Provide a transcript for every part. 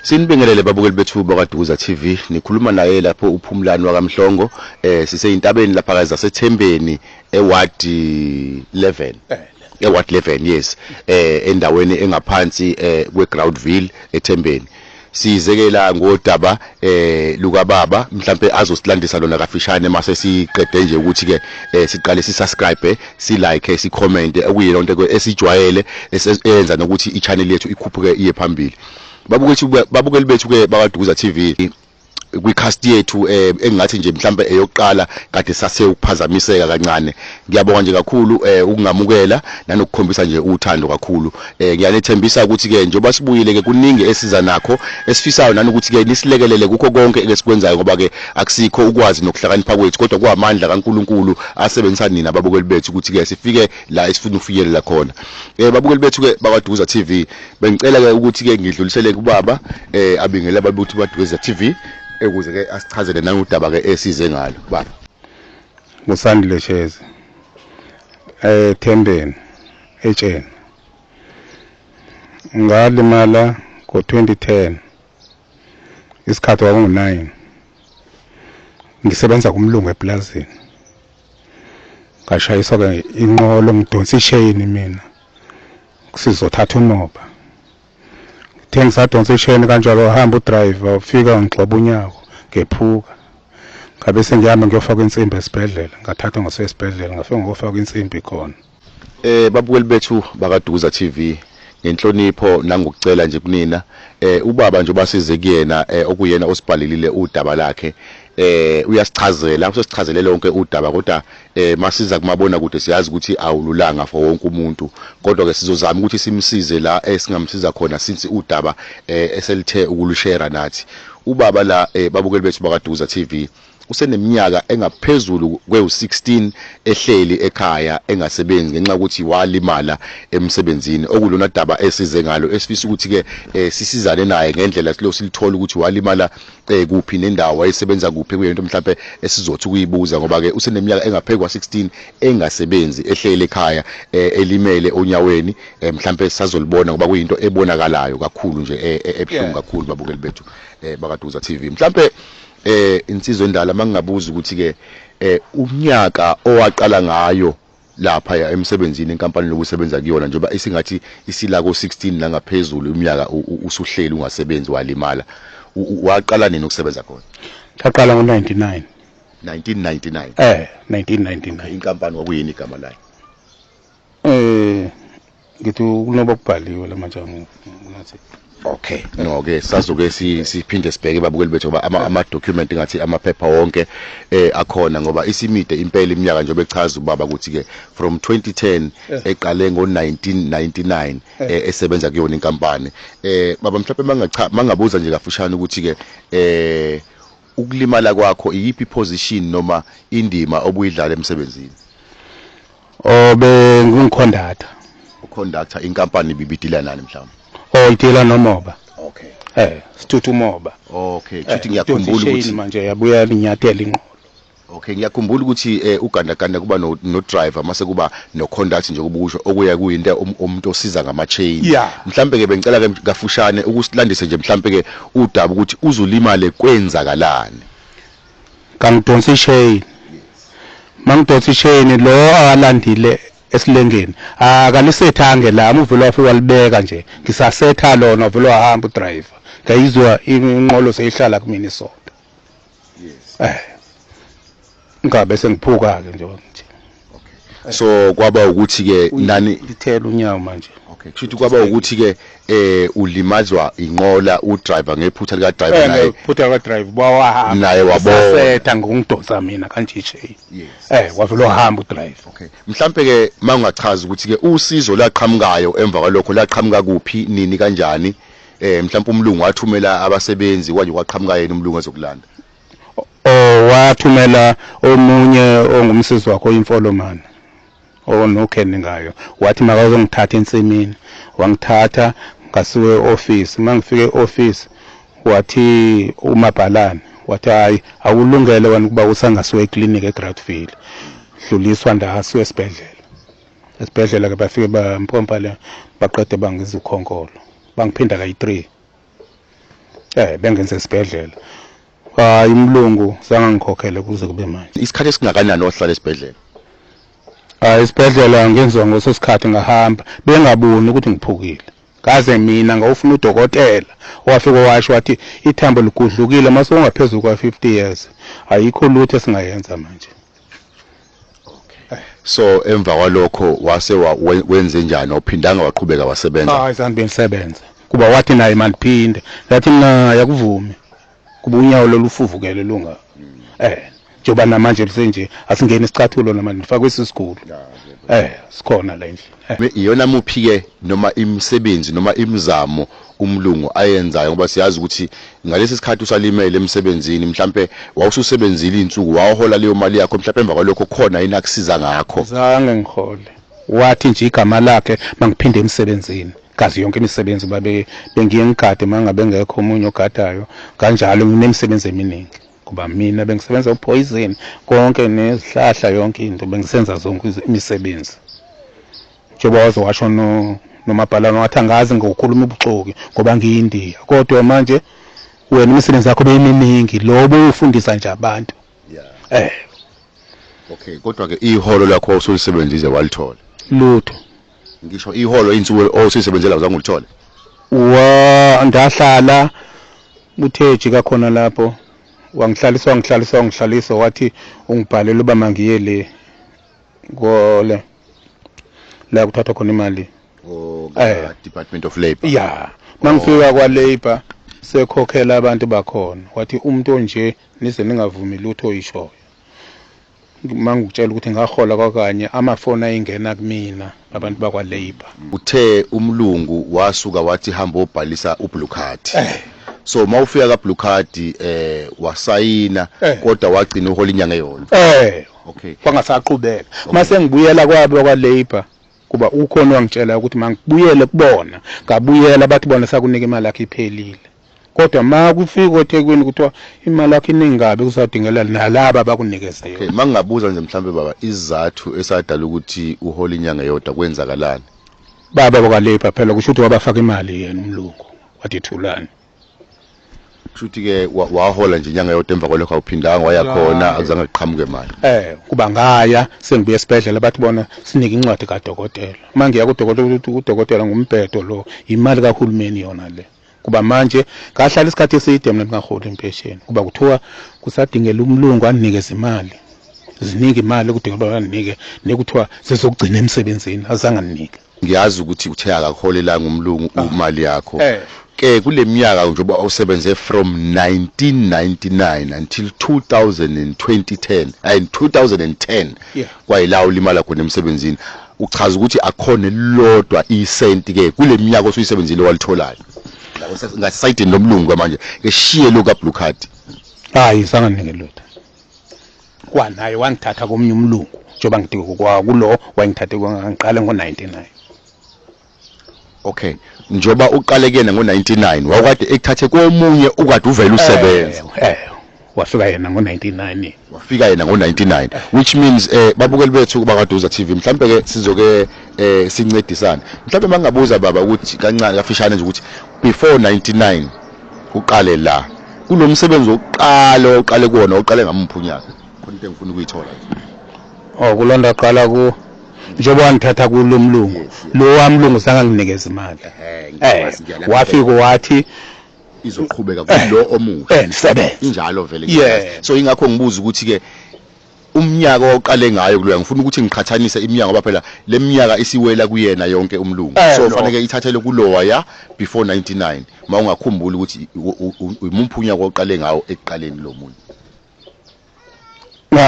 Sinibingelele babukeli bethu bakwaDuza TV, nikhuluma naye lapho uPhumlani wakamhlongo siseyintabeni lapha kaZasethembeni eWard 11. Eward 11 yes, endaweni engaphansi kweGroundville eThembeni. Sizekela ngodaba luka baba mhlambe azosilandisa lona kafishane mase siqede nje ukuthi ke siqale sisubscribe, silike, sicomment okuyilona into esijwayele esenza nokuthi ichannel yethu ikhuphuke iye phambili. Babukeli bethu ke bakwaDuza TV kwicast yethu engathi nje mhlambe eyokuqala kade sase ukuphazamiseka kancane. Ngiyabonga nje kakhulu ukungamukela nanokukhombisa nje uthando kakhulu. Ngiyanethembisa ukuthi ke njoba sibuyile ke kuningi esiza nakho esifisayo nanokuthi ke nisilekelele kukho konke esikwenzayo ngoba ke akusikho ukwazi nokuhlakanipha kwethu kodwa kuamandla kaNkuluNkulu asebenzisa nina babukeli bethu ukuthi ke sifike la esifuna ukufikelela khona. Babukeli bethu ke bakwaDuza TV bengicela ke ukuthi ke ngidlulisele kubaba abingela babuthu baDuza TV ukuze ke asichazele nangodaba ke esize ngalo baba. Musandile Shezi Thembeni eTsheni. Ngalimala ngo2010 isikhathi kwakungu9 ngisebenza kumlungu eplazini. Ngashayiswa ke inqolo ngidonsa ishayini mina kusizothatha umoba. Ngisadonsa ishayini kanjalo hamba udriver ufika ngixoba unyawo ngephuka. Ngabe sengihamba ngiyofaka insimbi esibhedlela, ngathathwa ngasesibhedlela ngafika ngofaka insimbi khona. Babukeli bethu bakaDuza TV ngenhlonipho nangokucela nje kunina ubaba nje basize kuyena okuyena osibhalelile udaba lakhe uyasichazela usesichazele lonke udaba kodwa masiza kumabona kude siyazi ukuthi awululanga for wonke umuntu kodwa ke sizozama ukuthi simsize la esingamsiza khona since udaba eselithe ukulushare nathi. Ubaba la babukeli bethu bakaDuza TV useneminyaka engaphezulu kwe16 ehleli ekhaya engasebenzi ngenxa ukuthi walimala emsebenzini okulona daba esize ngalo esifisa ukuthi ke sisizane naye ngendlela silo silithola ukuthi walimala kuphi nendawo wayesebenza kuphi kuyento mhlawumbe esizothi ukuyibuza ngoba ke useneminyaka engaphezulu kwa16 engasebenzi ehleli ekhaya elimele onyaweni mhlawumbe sazolibona ngoba kuyinto ebonakalayo kakhulu nje ebuhlungu kakhulu babukeli bethu bakaDuza TV. Mhlawumbe insizwe endala mangingabuza ukuthi ke umnyaka owaqala ngayo lapha emsebenzini enkampani lokusebenza kuyona njengoba isingathi isila ko16 nangaphezulu iminyaka usuhleli ungasebenzi walimala, waqala nini ukusebenza khona? Ngaqala ngo99. 1999. 1999. Inkampani kwakuyini igama layo? Ngithi kunoba kubhaliwe lamanje ngathi okay no ke sazoke siphinde sibheke babukeli bethu ngoba ama document ngathi amaphepha wonke akhona ngoba isimide impela iminyaka njengoba echaza ubaba ukuthi ke from 2010 eqale ngo1999 esebenza kuyona inkampani. Baba mhlawumbe mangabuza nje kafushane ukuthi ke ukulimala kwakho iyiphi position noma indima obuyidlala emsebenzini? Bengiconductor. Uconductor inkampani bibidila nani mhlawumbe? Idila nomoba. Okay. Sithutha umoba. Okay, futhi ngiyakhumbula ukuthi manje yabuya linyathela inqolo. Okay, ngiyakhumbula ukuthi ugandaganda kuba no driver mase kuba no conduct nje kubukusho okuya kuyinto umuntu osiza ngama chain. Mhlambe ke bengicela ke kafushane ukusilandise nje mhlambe ke udaba ukuthi uzulimale kwenzakalani. Kangidonsa ishayini. Mangidonsa ishayini lo alandile esilengeni akalisethange la umvelo wafika walibeka nje ngisasetha lona velo wahamba udriver ngayizwa inqolo seyihlala kumina isonto. Ngabe sengiphuka ke nje ngithi. Okay, so kwaba ukuthi ke nani lithela unyawo manje. Okay, kushuthi kwaba ukuthi ke ulimazwa inqola udriver ngephutha lika driver naye phutha ka driver bawahamba naye wabona setha ngongidonsa mina kanje ishayini. Wavela wahamba udriver. Okay, mhlambe ke mangachaza ukuthi ke usizo laqhamukayo emva kwalokho laqhamuka kuphi nini kanjani mhlawumbe umlungu wathumela abasebenzi kwaje kwaqhamuka yena umlungu ezokulanda? Wathumela omunye ongumsizi wakho imfolomana onokhendi ngayo wathi makazongithatha ensimini wangithatha ngasuke office. Mangifike office wathi uMabhalane wathi hayi awulungele wena kuba usangasuke eclinic eGroundville dluliswa ndahasuke esibhedlela ke bafike bampompa le baqede bangizikhonkolo bangiphinda kayi3 bengenze esibhedlela. Hayi umlungu zange ngikhokhele kuze kube manje. Isikhathi esingakanani ohlala esibhedlela? Esibhedlela ngenziwa ngosesikhathi ngahamba bengaboni ukuthi ngiphukile. Kaze mina ngawufuna udokotela owafika washo wathi ithambo ligudlukile mase ungaphezulu kwa 50 years. Ayikho lutho esingayenza manje. So emva kwalokho wase wenze njani ophindanga waqhubeka wasebenza? Hayi sanbe ngisebenza. Kuba wathi naye maliphinde. Yathi mina yakuvumi. Kuba unyawo lolufuvukele lunga. Njoba namanje lisenje asingene isicathulo namanje nifakwe isisigulu. Sikhona la endlini. Iyona muphi ke noma imisebenzi noma imizamo umlungu ayenzayo ngoba siyazi ukuthi ngalesi sikhathi usalimele emsebenzini mhlambe wawususebenzile insuku wahola leyo mali yakho mhlambe emva kwalokho khona yini akusiza ngakho? Zange ngihole. Wathi nje igama lakhe mangiphinde emsebenzini. Kazi yonke imisebenzi babe bengiye ngigade mangabe ngekho umunye ogadayo kanjalo nginemisebenzi eminingi. Kuba mina bengisebenza upoison konke nezihlahla yonke into bengisenza zonke imisebenzi. Njengoba wazowasho nomabhalana wathi angazi ngokukhuluma ubuxoki ngoba ngiyindiya kodwa manje wena imisebenzi yakho beyiminingi lobo ufundisa nje abantu. Okay, kodwa ke iholo lakho usulisebenzise walithola? Lutho. Ngisho iholo insuku osisebenzela uzange ulithole? Ndahlala utheji kakhona lapho. Wangihlalisa wathi ungibhalele uba mangiye le ngole la kuthatha khona imali Department of Labor. Mangifika kwa Labor sekhokhela abantu bakhona wathi umuntu onje nize ningavumi lutho oyishoyo. Mangikutshela ukuthi ngahola kwakanye amafoni ayingena kumina abantu bakwa Labor. Uthe umlungu wasuka wathi hamba obhalisa ublue card. So mawufika ka blue card wasayina kodwa wagcina uhola inyanga eyodwa. Okay. Kwangasaqhubeka. Mase ngibuyela kwabo kwa Labor kuba ukhona wangitshela ukuthi mangibuyele kubona. Ngabuyela bathi bona sakunika imali yakhe iphelile. Kodwa makufika eThekwini kuthiwa imali yakhe iningabe kusadingela nalaba bakunikeze yona. Okay, mangabuza nje mhlambe baba izathu esadala ukuthi uhola inyanga eyodwa kwenzakalani? Baba bakwa Labor phela kusho ukuthi wabafaka imali yena umlungu. Wathi thulani. Futhi ke wahola nje inyanga yodwa emva kwalokho awuphindanga waya khona akuzange kuqhamuke imali. Kuba ngaya sengibuye esibhedlela bathi bona sinike incwadi kadokotela. Mangiya kudokotela ukuthi udokotela ngumbhedo lo imali kaHulumeni yona le. Kuba manje ngahlala isikhathi eside mina ngaholi impesheni. Kuba kuthiwa kusadingela umlungu anikeze imali. Ziningi imali kudingela banike nekuthiwa sizokugcina emsebenzini azange anike. Ngiyazi ukuthi uthe akaholelanga umlungu imali yakho. Ke kule minyaka njengoba awusebenze from 1999 until 2010 kwayila ulimala khona emsebenzini uchaza ukuthi akhona lodwa isenti ke kule minyaka osuyisebenzile walitholayo ngasayidini lomlungu manje eshiye lo ka blue card. Hayi sanganike lodwa kwanaye wangithatha komnye umlungu njengoba ngidike kwa kulo wangithathe ngiqale ngo99. Okay, njoba uqale kena ngo99 wakade ekuthathe komunye ukade uvela usebenza. Wafika yena ngo99. Wafika yena ngo99 which means babukeli bethu kubaKaduza TV mhlambe ke sizoke sincedisana. Mhlambe mangabuza baba ukuthi kancane kafishane nje ukuthi before 99 uqale la kunomsebenzi oqala oqale kuona oqale ngamphunyaka. Khona into engifuna ukuyithola. Kulonda qala ku njengoba ngithatha kulo mlungu lo wamlungu sanganginikeza imali. Wafika wathi izoqhubeka kulo omuhle nisebenze injalo vele. So ingakho ngibuza ukuthi ke umnyaka oqale ngayo kuloya ngifuna ukuthi ngiqhathanise iminyaka ngoba phela leminyaka isiwela kuyena yonke umlungu. So fanele ithathele kulowa ya before 99 mawungakhumbula ukuthi umumphunyaka oqale ngawo ekuqaleni lo muntu.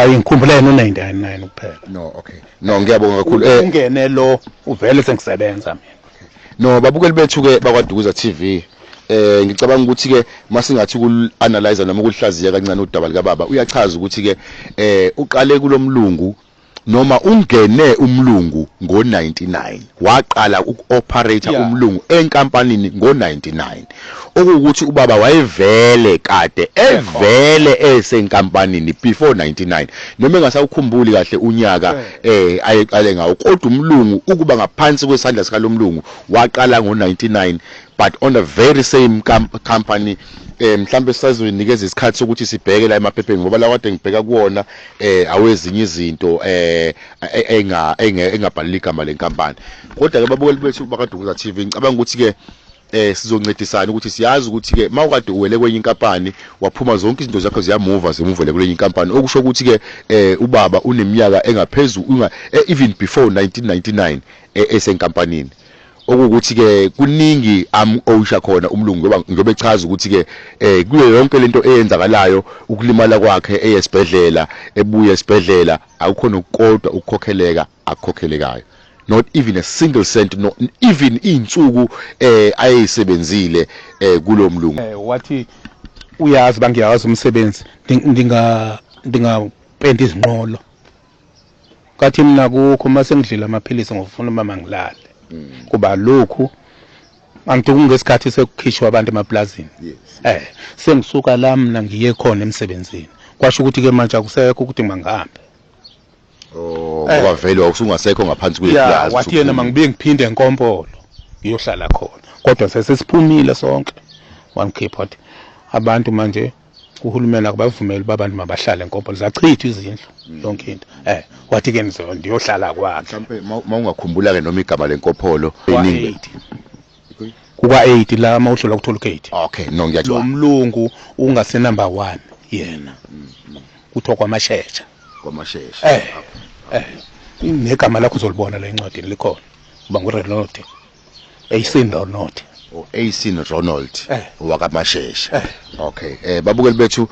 Ngikhumbula no99 kuphela. No ngiyabonga kakhulu. Ungene lo uvele sengisebenza mina. No babukeli bethu ke bakwaDukuza TV. Ngicabanga ukuthi ke masingathi ukuanalyze noma ukuhlaziya kancane udaba lika baba uyachaza ukuthi ke uqale kulomlungu noma ungene umlungu ngo99 waqala ukuoperate umlungu enkampanini ngo99 okuwukuthi ubaba wayevele kade evele esenkampanini before 99 noma engasawukhumbuli kahle unyaka ayeqale ngawo kodwa umlungu ukuba ngaphansi kwesandla sika lomlungu waqala ngo99 but on the very same company mhlambe sisazonikeza isikhathi sokuthi sibheke la emaphepheni ngoba la kade ngibheka kuwona awezinye izinto engabhalile igama lenkampani. Kodwa ke babukeli bethu bakaDukuza TV ngicabanga ukuthi ke sizoncedisana ukuthi siyazi ukuthi ke mawukade uwele kwenye inkampani waphuma zonke izinto zakho zimuvele kwenye inkampani okusho ukuthi ke ubaba uneminyaka engaphezulu even before 1999 esenkampanini. Okuthi ke kuningi osha khona umlungu ngoba echaza ukuthi ke kuyo yonke lento eyenzakalayo ukulimala kwakhe eyesibhedlela ebuye esibhedlela akukho nokodwa ukukhokheleka akukhokhelekayo, not even a single cent, not even insuku ayisebenzile kulo mlungu. Wathi uyazi bangiyazi umsebenzi ndingapenda izinqolo kathi mina kukho mase ngidlila amaphilisi ngofuna mama ngilale kuba lokhu angidingi ngesikhathi sekukhishwa abantu emaplazini. Sengisuka la mina ngiye khona emsebenzini kwasho ukuthi ke manje akusekho ukuthi mangihambe. Ngoba vele usungasekho ngaphansi kweplaza. Wathi yena mangibuye ngiphinde enkompolo ngiyohlala khona kodwa sesesiphumile sonke wangikhipha wathi abantu manje uhulumeni akubavumeli babantu mabahlale enkompolo zachithwa izindlu yonke into. Wathi ke ndiyohlala kwakhe. Mhlambe mawungakhumbula ke noma igama lenkompolo kuka 8 la mawuhlola ukuthola ukate. Okay, no ngiyajwa. Lo mlungu ungase number 1 yena. Kuthiwa kwaMashesha. KwaMashesha. Negama lakho uzolibona la encwadini likhona. Uba nguRonald. AC Ronald. AC Ronald wakaMashesha. Okay. Babukeli bethu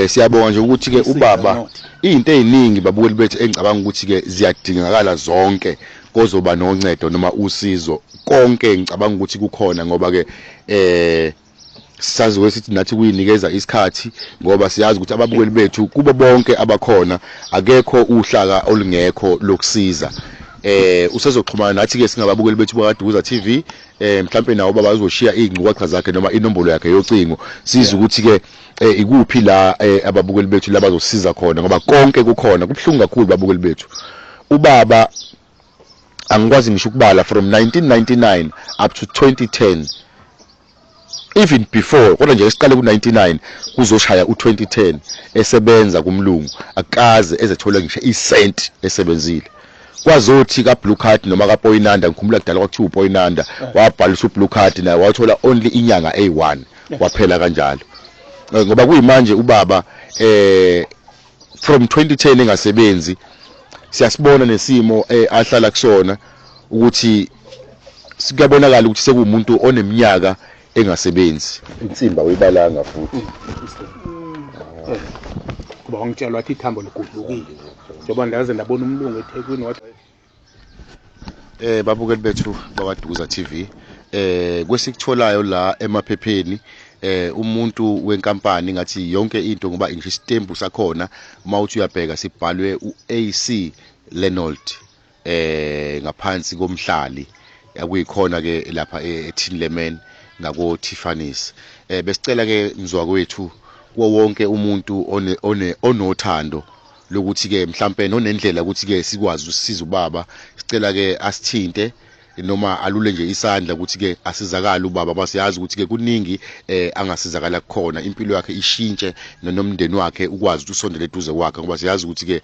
siyabonga nje ukuthi ke ubaba izinto eziningi babukeli bethu engicabanga ukuthi ke ziyadingakala zonke kozoba noncedo noma usizo konke ngicabanga ukuthi kukhona ngoba ke sazi wesithi nathi kuyinikeza isikhathi ngoba siyazi ukuthi ababukeli bethu kubo bonke abakhona akekho uhlaka olungekho lokusiza. Usezoxhumana nathi ke singababukeli bethu bakaDukuza TV mhlambe nawo baba uzoshiya ingcukacha zakhe noma inombolo yakhe yocingo siza ukuthi ke ikuphi la ababukeli bethu labazosiza khona ngoba konke kukhona kubhlungu kakhulu babukeli bethu. Ubaba angikwazi ngisho ukubala from 1999 up to 2010 even before kodwa nje esiqale ku99 kuzoshaya u2010 esebenza kumlungu akaze ezethola ngisho isent esebenzile. Kwazothi ka Blue Card noma ka Poinanda ngikhumbula kudala kwakuthiwa uPoinanda wabhalisa uBlue Card naye wathola only inyanga A1 waphela kanjalo. Ngoba kuyimanje ubaba from 2010 engasebenzi siyasibona nesimo ahlala kusona ukuthi sikabonakala ukuthi sekumuntu oneminyaka engasebenzi. Insimba uyibalanga futhi. Kuba ngitshelwa ukuthi ithambo ligudlukile. Njengoba ndaze ndabona umlungu eThekwini wathi babukeli bethu bakaDukuza TV kwesikutsholayo la emaphepheni umuntu wenkampani ngathi yonke into ngoba ngisho istembu sakhona uma uthi uyabheka sibhalwe uAC Ronald ngaphansi komhlali akuyikhona ke lapha eTinleman ngako Tiffany's. Besicela ke mzwa kwethu kuwo wonke umuntu onothando lokuthi ke mhlambe nonendlela ukuthi ke sikwazi usisiza ubaba sicela ke asithinte noma alule nje isandla ukuthi ke asizakala ubaba basiyazi ukuthi ke kuningi angasizakala kukhona impilo yakhe ishintshe nomndeni wakhe ukwazi ukuthi usondele eduze kwakhe ngoba siyazi ukuthi ke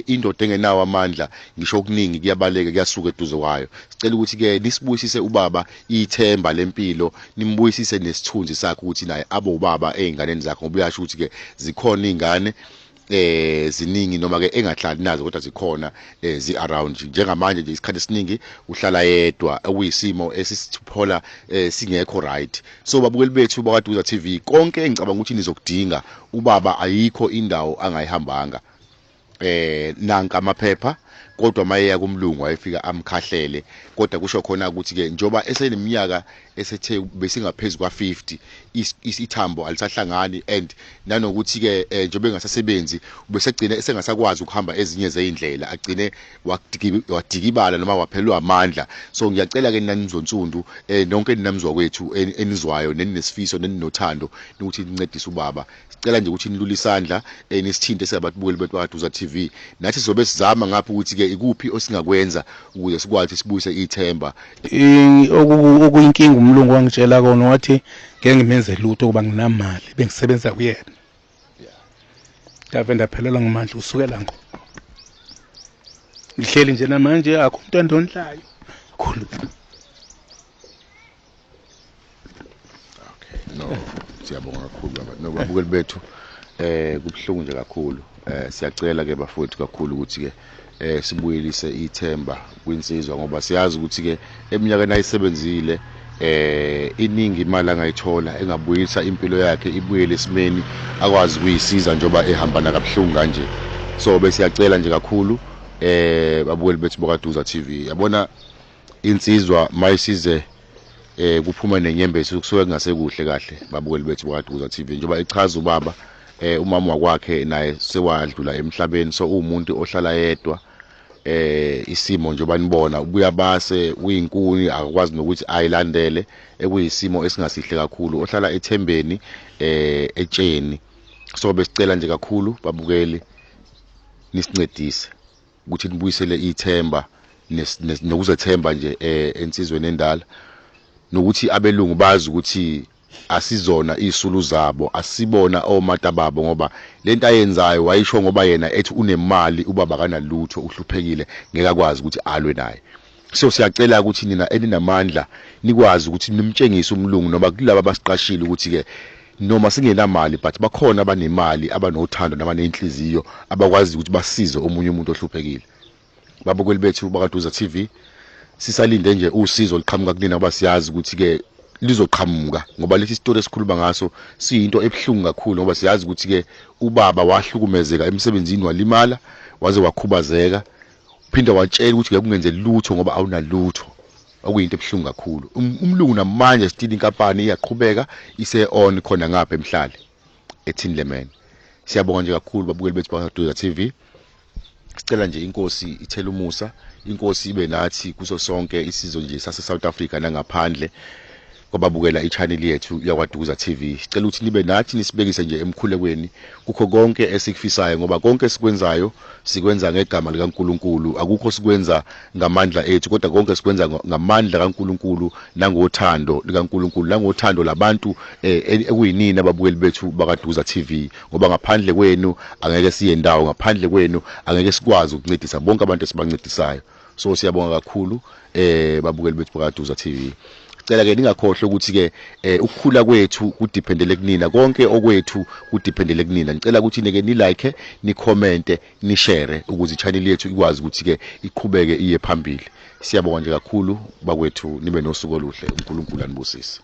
indoda engenawo amandla ngisho okuningi kuyabaleka kuyasuka eduze kwayo. Sicela ukuthi ke nisibuyisise ubaba ithemba lempilo nimbuyisise nesithunzi sakhe ukuthi naye abo ubaba einganeni zakhe ngoba uyasho ukuthi ke zikhona izingane ziningi noma ke engahlali nazo kodwa zikhona zi around njengamanje nje isikhathi esiningi uhlala yedwa okuyisimo esisiphola singekho right. So babukeli bethu bakaDukuza TV konke engicabanga ukuthi nizokudinga ubaba ayikho indawo angayihambanga nanka amaphepha kodwa mayeya kumlungu wayefika amkhahlele kodwa kusho khona ukuthi ke njoba eseneminyaka esethe besingaphezulu kwa50 isithambo alisahlangani and nanokuthi ke njobe engasasebenzi ubesegcina esengasakwazi ukuhamba ezinye zeindlela agcine wadikibala noma waphelwa amandla. So ngiyacela ke nanizonsundu nonke ninamzwa kwethu enizwayo neninesifiso neninothando ukuthi nincedise ubaba. Sicela nje ukuthi nilule isandla nisithinte sababukeli bethu bakaDukuza TV nathi sizobe sizama ngapha ukuthi ke ikuphi osingakwenza ukuze sikwazi sibuyise ithemba. Okuyinkinga umlungu wangitshela kona wathi ngeke ngimenze lutho kuba nginamali bengisebenza kuyena. Ngave ndaphelelwa ngamandla usukela ngo. Ngihleli nje namanje akho umuntu andondlayo. Khulu. No, siyabonga kakhulu baba. No babukeli bethu kubhlungu nje kakhulu. Siyacela ke bafowethu kakhulu ukuthi ke sibuyelise ithemba kwinsizwa ngoba siyazi ukuthi ke eminyakeni ayisebenzile iningi imali angayithola engabuyisa impilo yakhe ibuyele esimeni akwazi ukuyisiza njoba ehambana kabhlungu kanje. So bese siyacela nje kakhulu babukeli bethu bokaDuza TV. Yabona insizwa mayisize kuphuma nenyembezi kusuke kungasekuhle kahle babukeli bethu bokaDuza TV njoba ichaza ubaba umama wakwakhe naye sewadlula emhlabeni, so umuntu ohlala yedwa isimo njoba nibona ubuya base uyinkuni akwazi nokuthi ayilandele ekuyisimo esingasihle kakhulu ohlala ethembeni etsheni. So besicela nje kakhulu babukeli nisincedise ukuthi nibuyisele ithemba nokuzethemba nje ensizweni endala, nokuthi abelungu bazi ukuthi asizona isulu zabo, asibona omata babo ngoba lento ayenzayo wayisho ngoba yena ethi unemali ubaba kanalutho uhluphekile ngeke akwazi ukuthi alwe naye. So siyacela ukuthi nina eninamandla nikwazi ukuthi nimtshengise umlungu noma kulabo abasiqashile ukuthi ke noma singenamali but bakhona abanemali abanothando nabanenhliziyo abakwazi ukuthi basize omunye umuntu ohluphekile. Babukeli bethu bakaDuza TV sisalinde nje usizo liqhamuka kunina ngoba siyazi ukuthi ke lizoqhamuka ngoba lesi story esikhuluma ngaso siyinto ebhlungu kakhulu ngoba siyazi ukuthi ke ubaba wahlukumezeka emsebenzini walimala waze wakhubazeka uphinda watshela ukuthi ngeke kungenze lutho ngoba awunalutho, okuyinto ebhlungu kakhulu. Umlungu namanje still inkampani iyaqhubeka ise on khona ngapha emhlali eThini Lemon. Siyabonga nje kakhulu babukeli bethu bakaDuza TV. Sicela nje inkosi ithele umusa, inkosi ibe nathi kuso sonke isizwe nje sase South Africa nangaphandle kwababukela ichannel yethu yakwaDuza TV. Sicela ukuthi nibe nathi nisibekise nje emkhulekweni kukho konke esikufisayo ngoba konke esikwenzayo sikwenza ngegama likaNkuluNkulu, akukho sikwenza ngamandla ethu kodwa konke sikwenza ngamandla kaNkuluNkulu nangothando likaNkuluNkulu nangothando labantu ekuyinini ababukeli bethu bakaDuza TV ngoba ngaphandle kwenu angeke siye ndawo, ngaphandle kwenu angeke sikwazi ukuncedisa bonke abantu esibancedisayo. So siyabonga kakhulu babukeli bethu bakaDuza TV. Cela ke ningakhohlwa ukuthi ke ukukhula kwethu kudependele kunina, konke okwethu kudependele kunina. Ngicela ukuthi nike ni like, ni comment, ni share ukuze ichannel yethu ikwazi ukuthi ke iqhubeke iye phambili. Siyabonga nje kakhulu bakwethu, nibe nosuku oluhle. uNkulunkulu anibusise.